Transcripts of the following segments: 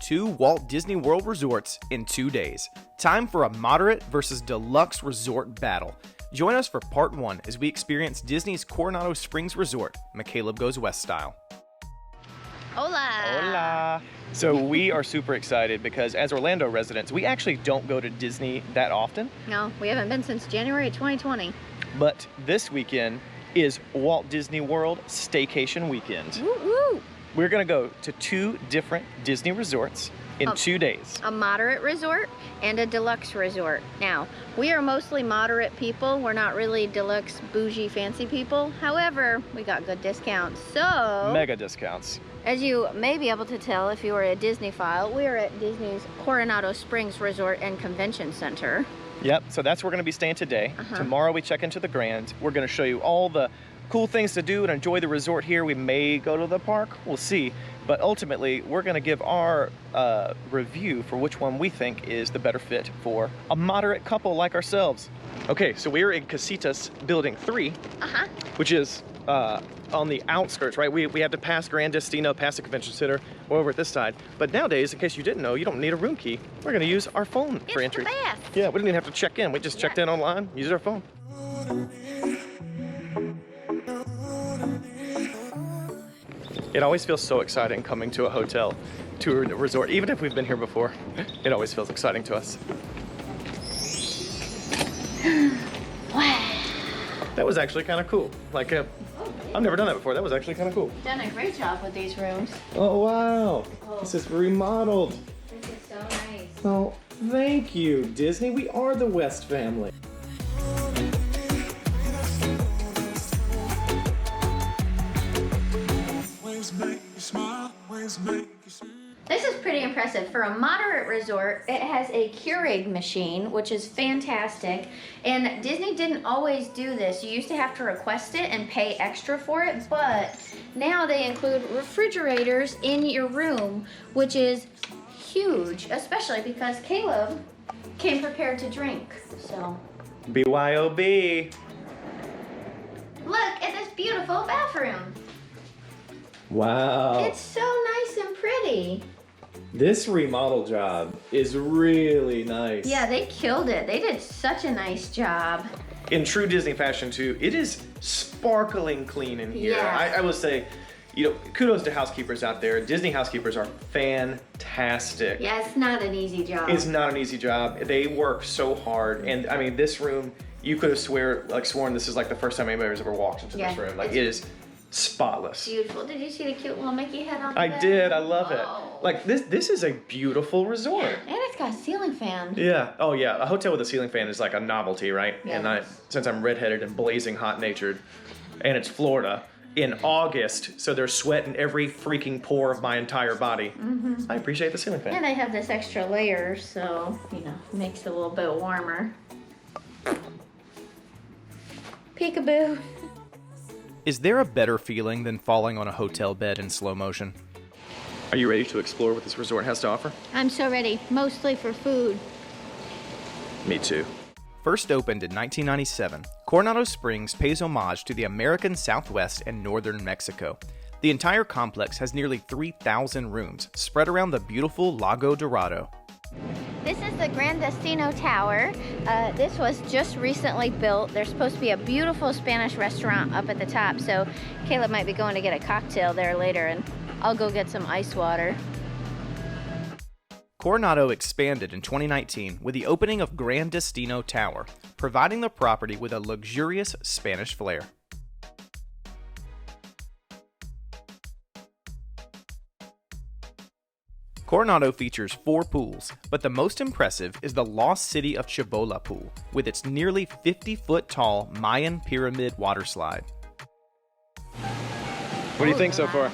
2 Walt Disney World Resorts in 2 days. Time for a moderate versus deluxe resort battle. Join us for part 1 as we experience Disney's Coronado Springs Resort, MiCaleb Goes West style. Hola! Hola! So we are super excited because as Orlando residents, we actually don't go to Disney that often. No, we haven't been since January 2020. But this weekend is Walt Disney World Staycation Weekend. Woo woo! We're gonna go to 2 different Disney resorts in 2 days. A moderate resort and a deluxe resort. Now, we are mostly moderate people. We're not really deluxe, bougie, fancy people. However, we got good discounts. So, Mega discounts. as you may be able to tell if you were a Disney file, we are at Disney's Coronado Springs Resort and Convention Center. Yep, so that's where we're gonna be staying today. Tomorrow we check into the Grand. We're gonna show you all the cool things to do and enjoy the resort here. We may go to the park, we'll see. But ultimately, we're gonna give our review for which one we think is the better fit for a moderate couple like ourselves. Okay, so we're in Casitas Building 3, which is on the outskirts, right? We have to pass Gran Destino, past the convention center, we're over at this side. But nowadays, in case you didn't know, you don't need a room key. We're gonna use our phone for entry. It's the best. Yeah, we didn't even have to check in. We just checked in online, used our phone. It always feels so exciting coming to a hotel, to a resort. Even if we've been here before, it always feels exciting to us. Wow. That was actually kind of cool. Like, I've never done that before. That was actually kind of cool. You've done a great job with these rooms. Oh, wow. Oh. This is remodeled. This is so nice. Oh, thank you, Disney. We are the West family. This is pretty impressive. For a moderate resort, it has a Keurig machine, which is fantastic. And Disney didn't always do this. You used to have to request it and pay extra for it, but now they include refrigerators in your room, which is huge, especially because Caleb came prepared to drink. So, BYOB. look at this beautiful bathroom. Wow. It's so nice and pretty. This remodel job is really nice. Yeah, they killed it. They did such a nice job. In true Disney fashion too, it is sparkling clean in here. Yes. I will say, you know, kudos to housekeepers out there. Disney housekeepers are fantastic. Yeah, it's not an easy job. It's not an easy job. They work so hard. And I mean, this room, you could have sworn this is like the first time anybody's ever walked into this room. Like, it is spotless. Beautiful. Did you see the cute little Mickey head on the I bed? did. I love it. Oh. Like, this is a beautiful resort. And it's got a ceiling fan. Yeah. Oh, yeah. A hotel with a ceiling fan is like a novelty, right? Yes. And since I'm redheaded and blazing hot-natured, and it's Florida in August, so there's sweat in every freaking pore of my entire body. I appreciate the ceiling fan. And they have this extra layer, so, you know, makes it a little bit warmer. Peekaboo. Is there a better feeling than falling on a hotel bed in slow motion? Are you ready to explore what this resort has to offer? I'm so ready, mostly for food. Me too. First opened in 1997, Coronado Springs pays homage to the American Southwest and northern Mexico. The entire complex has nearly 3,000 rooms spread around the beautiful Lago Dorado. This is the Gran Destino Tower. This was just recently built. There's supposed to be a beautiful Spanish restaurant up at the top, so Caleb might be going to get a cocktail there later, and I'll go get some ice water. Coronado expanded in 2019 with the opening of Gran Destino Tower, providing the property with a luxurious Spanish flair. Coronado features 4 pools, but the most impressive is the Lost City of Chibola pool, with its nearly 50-foot tall Mayan pyramid water slide. What do you think so far?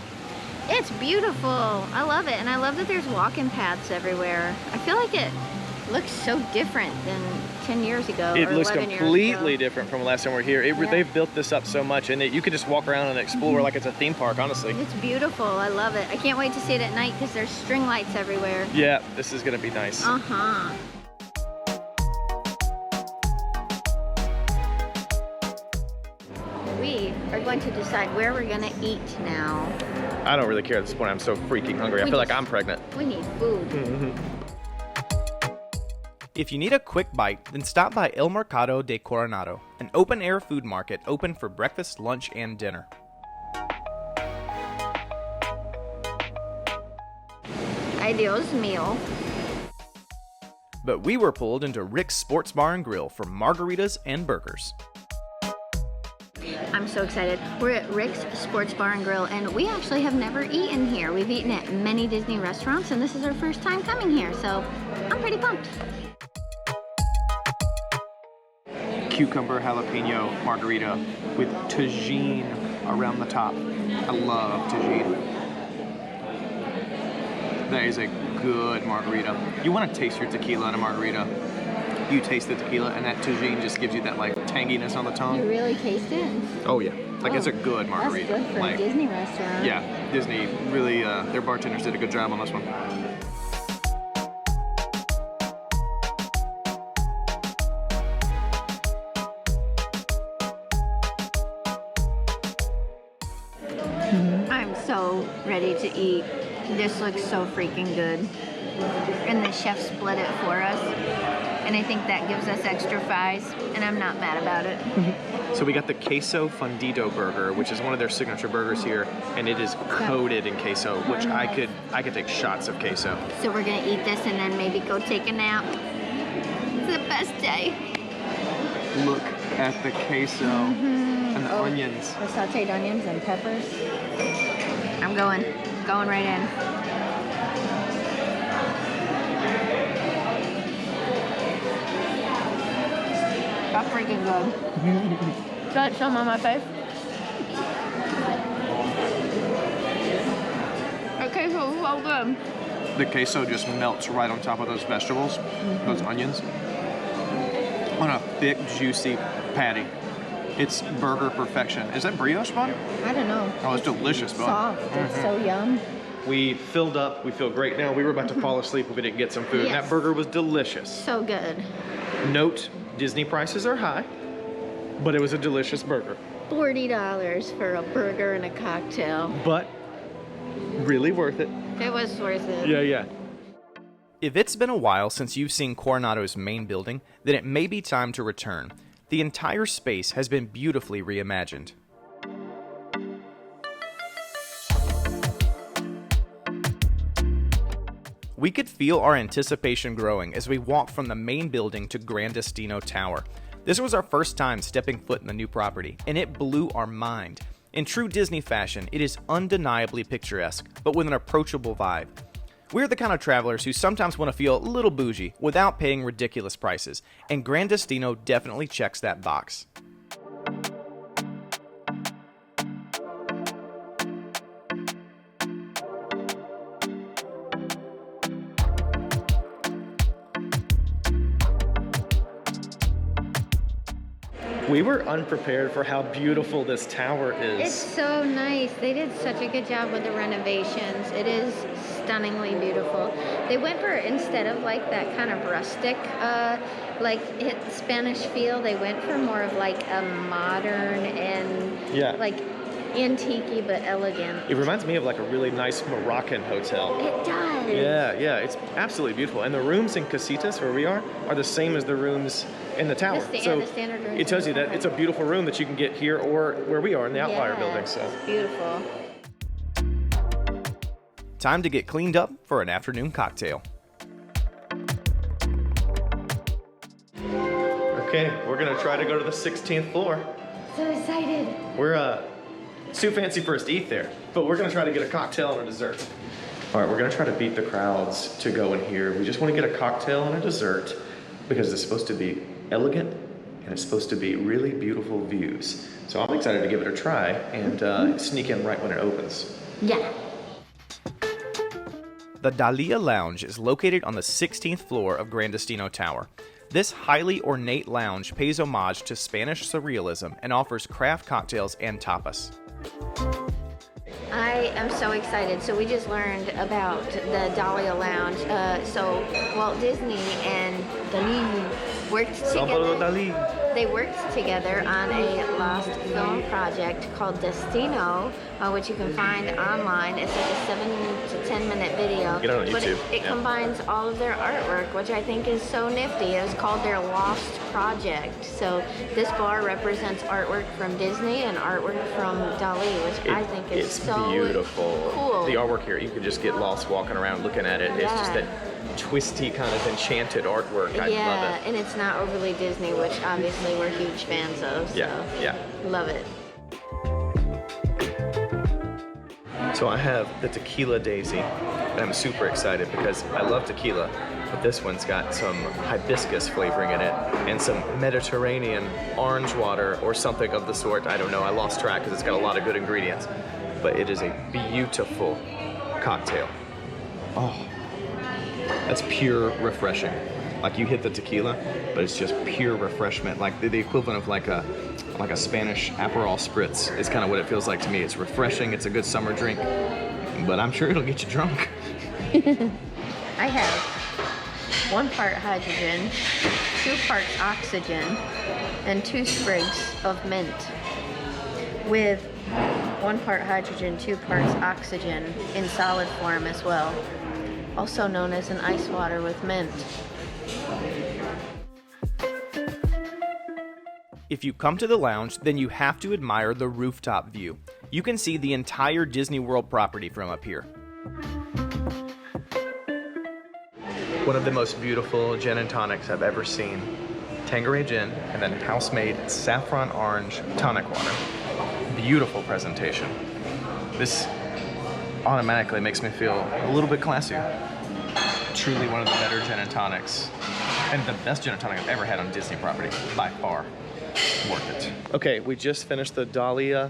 It's beautiful. I love it, and I love that there's walking paths everywhere. I feel like it looks so different than 10 years ago. It or looks 11 years completely ago. different from the last time we were here. Yeah. They've built this up so much, and you could just walk around and explore like it's a theme park, honestly. It's beautiful. I love it. I can't wait to see it at night because there's string lights everywhere. Yeah, this is gonna be nice. Uh-huh. We are going going to decide where we're gonna eat now. I don't really care at this point. I'm so freaking hungry. I feel like I'm pregnant. We need food. If you need a quick bite, then stop by El Mercado de Coronado, an open-air food market open for breakfast, lunch, and dinner. Ay, Dios mío. But we were pulled into Rix Sports Bar Grill for margaritas and burgers. I'm so excited. We're at Rix Sports Bar Grill, and we actually have never eaten here. We've eaten at many Disney restaurants, and this is our first time coming here, so I'm pretty pumped. Cucumber jalapeno margarita with tagine around the top. I love tagine. That is a good margarita. You want to taste your tequila in a margarita. You taste the tequila and that tagine just gives you that like tanginess on the tongue. You really taste it? Oh yeah, like it's a good margarita. That's good for a Disney restaurant. Yeah, Disney really, their bartenders did a good job on this one. I'm so ready to eat. This looks so freaking good. And the chef split it for us. And I think that gives us extra fries, and I'm not mad about it. So we got the queso fundido burger, which is one of their signature burgers here, and it is coated in queso, which I could take shots of queso. So we're gonna eat this and then maybe go take a nap. It's the best day. Look at the queso and the onions. The sauteed onions and peppers. I'm going right in. That's freaking good. Got some on my face. That queso is so good. The queso just melts right on top of those vegetables, those onions, on a thick, juicy patty. It's burger perfection. Is that brioche bun? I don't know. Oh, it's delicious bun. Soft. It's so yum. We filled up. We feel great now. We were about to fall asleep if we didn't get some food. Yes. That burger was delicious. So good. Note, Disney prices are high, but it was a delicious burger. $40 for a burger and a cocktail. But really worth it. It was worth it. Yeah. If it's been a while since you've seen Coronado's main building, then it may be time to return. The entire space has been beautifully reimagined. We could feel our anticipation growing as we walked from the main building to Gran Destino Tower. This was our first time stepping foot in the new property, and it blew our mind. In true Disney fashion, it is undeniably picturesque, but with an approachable vibe. We're the kind of travelers who sometimes want to feel a little bougie without paying ridiculous prices, and Gran Destino definitely checks that box. We were unprepared for how beautiful this tower is. It's so nice. They did such a good job with the renovations. It is stunningly beautiful. They went for, instead of like that kind of rustic, Spanish feel, they went for more of like a modern and like antique but elegant. It reminds me of like a really nice Moroccan hotel. It does. Yeah, it's absolutely beautiful. And the rooms in Casitas, where we are the same as the rooms in the tower. The standard rooms. It tells you that it's a beautiful room that you can get here or where we are in the Outlier building. So it's beautiful. Time to get cleaned up for an afternoon cocktail. Okay, we're gonna try to go to the 16th floor. So excited. We're too fancy for us to eat there, but we're gonna try to get a cocktail and a dessert. All right, we're gonna try to beat the crowds to go in here. We just wanna get a cocktail and a dessert because it's supposed to be elegant and it's supposed to be really beautiful views. So I'm excited to give it a try and sneak in right when it opens. Yeah. The Dhalia Lounge is located on the 16th floor of Gran Destino Tower. This highly ornate lounge pays homage to Spanish surrealism and offers craft cocktails and tapas. I am so excited. So we just learned about the Dhalia Lounge. So Walt Disney and Dhalia worked Salvador together. Dali. They worked together on a lost film project called Destino, which you can find online. It's like a 7 to 10 minute video. Get it on but YouTube. it combines all of their artwork, which I think is so nifty. It was called their Lost Project. So this bar represents artwork from Disney and artwork from Dali, which I think is so beautiful. Cool. The artwork here, you could just get lost walking around looking at it. It's just that twisty kind of enchanted artwork. I love it. And it's not overly Disney, which obviously we're huge fans of. So Yeah. love it. So I have the Tequila Daisy, and I'm super excited because I love tequila, but this one's got some hibiscus flavoring in it and some Mediterranean orange water or something of the sort. I don't know, I lost track because it's got a lot of good ingredients, but it is a beautiful cocktail. Oh, that's pure refreshing. Like you hit the tequila, but it's just pure refreshment, like the equivalent of like a Spanish Aperol Spritz is kind of what it feels like to me. It's refreshing, it's a good summer drink, but I'm sure it'll get you drunk. I have 1 part hydrogen, 2 parts oxygen, and 2 sprigs of mint. With 1 part hydrogen, 2 parts oxygen in solid form as well. Also known as an ice water with mint. If you come to the lounge, then you have to admire the rooftop view. You can see the entire Disney World property from up here. One of the most beautiful gin and tonics I've ever seen. Tanqueray gin and then house-made saffron orange tonic water. Beautiful presentation. This automatically makes me feel a little bit classier. Truly one of the better gin and tonics, and the best gin and tonic I've ever had on Disney property, by far. Worth it. Okay, we just finished the Dhalia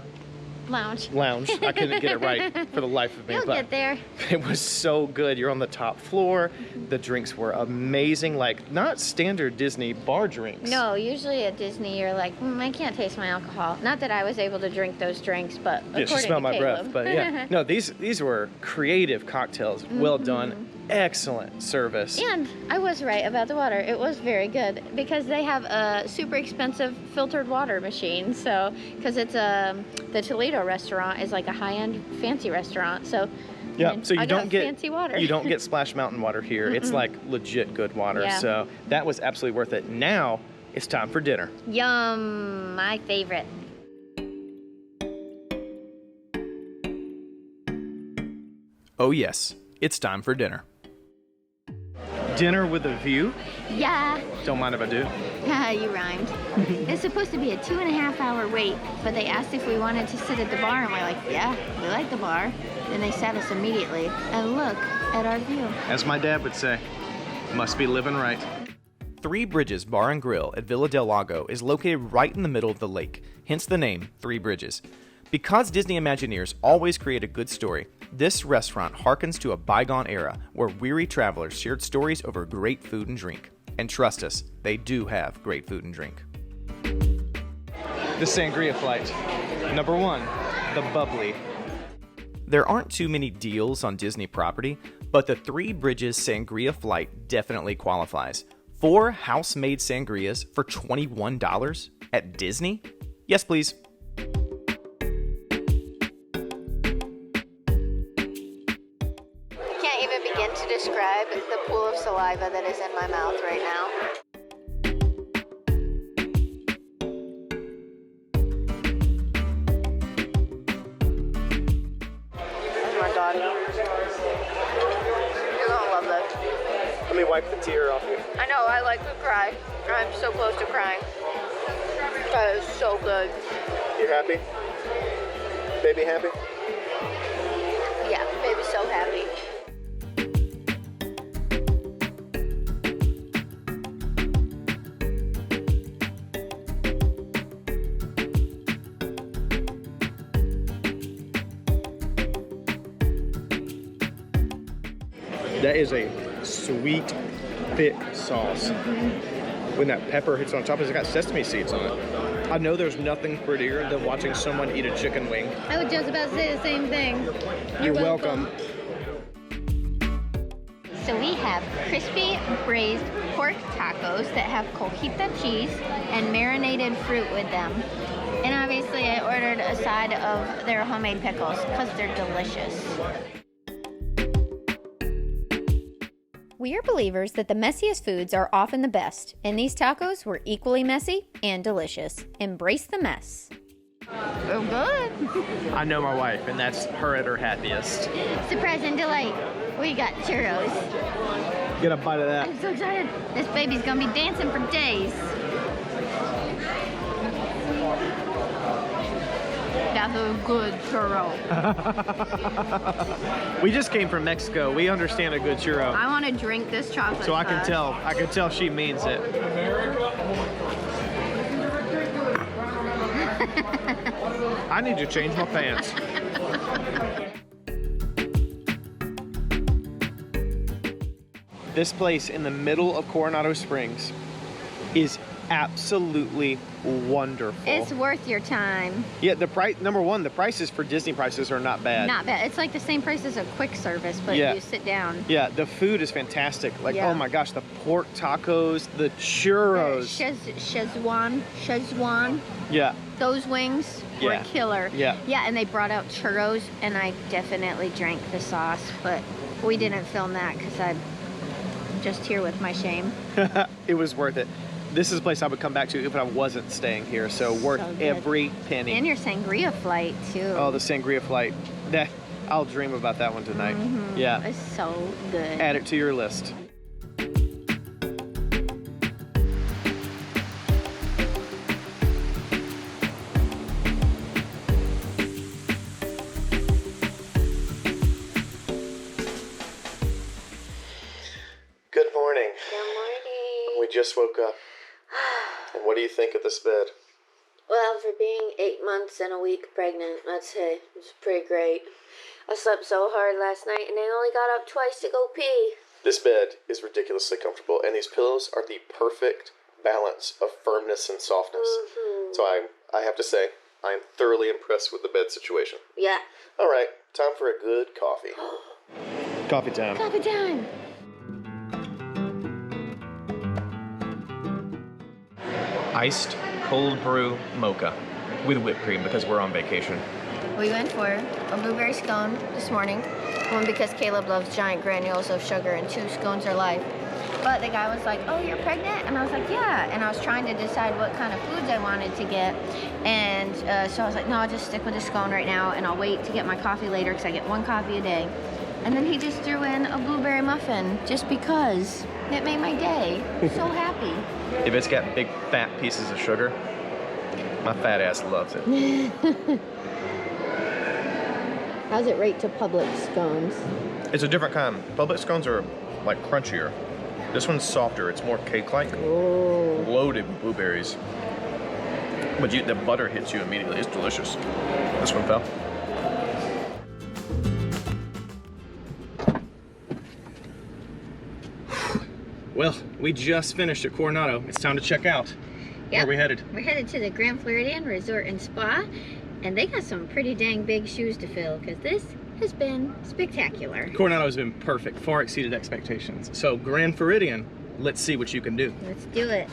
Lounge. I couldn't get it right for the life of me. You'll get there. It was so good. You're on the top floor. The drinks were amazing, like not standard Disney bar drinks. No, usually at Disney you're like, I can't taste my alcohol. Not that I was able to drink those drinks, but according Just smell to my Caleb. breath. But yeah, no, these were creative cocktails. Well done. Excellent service. And I was right about the water. It was very good because they have a super expensive filtered water machine. So, because it's the Toledo restaurant is like a high-end fancy restaurant. So, yeah, so you don't get fancy water. You don't get Splash Mountain water here. It's like legit good water. Yeah. So that was absolutely worth it. Now it's time for dinner. Yum, my favorite. Oh yes, it's time for dinner. Dinner with a view? Yeah. Don't mind if I do. You rhymed. It's supposed to be a 2.5 hour wait, but they asked if we wanted to sit at the bar, and we're like, yeah, we like the bar. And they sat us immediately, and look at our view. As my dad would say, must be living right. Three Bridges Bar and Grill at Villa del Lago is located right in the middle of the lake, hence the name Three Bridges. Because Disney Imagineers always create a good story, this restaurant harkens to a bygone era where weary travelers shared stories over great food and drink. And trust us, they do have great food and drink. The sangria flight. Number 1, the bubbly. There aren't too many deals on Disney property, but the Three Bridges Sangria Flight definitely qualifies. 4 house-made sangrias for $21 at Disney? Yes, please. Can't even begin to describe the pool of saliva that is in my mouth right now. That's my dog. You're gonna love this. Let me wipe the tear off you. I know, I like to cry. I'm so close to crying. That is so good. You happy? Baby happy? Yeah, baby's so happy. That is a sweet, thick sauce. When that pepper hits on top, it's got sesame seeds on it. I know there's nothing prettier than watching someone eat a chicken wing. I was just about to say the same thing. You're welcome. So we have crispy braised pork tacos that have cojita cheese and marinated fruit with them. And obviously I ordered a side of their homemade pickles because they're delicious. We are believers that the messiest foods are often the best, and these tacos were equally messy and delicious. Embrace the mess. Oh, good. I know my wife, and that's her at her happiest. Surprise and delight. We got churros. Get a bite of that. I'm so excited. This baby's gonna be dancing for days. That's a good churro. We just came from Mexico. We understand a good churro. I want to drink this chocolate. So I can tell she means it. I need to change my pants. This place in the middle of Coronado Springs is absolutely wonderful. It's worth your time. Yeah, the price, number one, the prices for Disney prices are not bad. Not bad. It's like the same price as a quick service, but you sit down. Yeah, the food is fantastic. Like, oh my gosh, the pork tacos, the churros. Szechuan. Yeah. Those wings were killer. Yeah. Yeah, and they brought out churros, and I definitely drank the sauce, but we didn't film that because I'm just here with my shame. It was worth it. This is a place I would come back to if I wasn't staying here, so worth every penny. And your sangria flight, too. Oh, the sangria flight. I'll dream about that one tonight. Mm-hmm. Yeah. It's so good. Add it to your list. Good morning. Good morning. We just woke up. And what do you think of this bed? Well, for being 8 months and a week pregnant, I'd say it's pretty great. I slept so hard last night and I only got up twice to go pee. This bed is ridiculously comfortable, and these pillows are the perfect balance of firmness and softness. Mm-hmm. So I have to say, I am thoroughly impressed with the bed situation. Yeah. All right, time for a good coffee. Coffee time. Coffee time. Iced cold brew mocha with whipped cream because we're on vacation. We went for a blueberry scone this morning. One, because Caleb loves giant granules of sugar, and 2 scones are life. But the guy was like, oh, you're pregnant? And I was like, yeah. And I was trying to decide what kind of foods I wanted to get. And so I was like, no, I'll just stick with a scone right now, and I'll wait to get my coffee later because I get 1 coffee a day. And then he just threw in a blueberry muffin just because. It made my day. So happy. If it's got big fat pieces of sugar, my fat ass loves it. How's it rate to Publix scones? It's a different kind. Public scones are like crunchier. This one's softer. It's more cake-like. Oh. Loaded with blueberries. But the butter hits you immediately. It's delicious. This one fell. Well, we just finished at Coronado. It's time to check out. Yep. Where are we headed? We're headed to the Grand Floridian Resort and Spa, and they got some pretty dang big shoes to fill because this has been spectacular. Coronado has been perfect, far exceeded expectations. So Grand Floridian, let's see what you can do. Let's do it.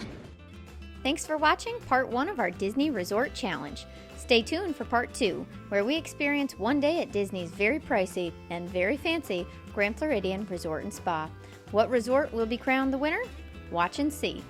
Thanks for watching part 1 of our Disney Resort Challenge. Stay tuned for part 2, where we experience one day at Disney's very pricey and very fancy Grand Floridian Resort and Spa. What resort will be crowned the winner? Watch and see.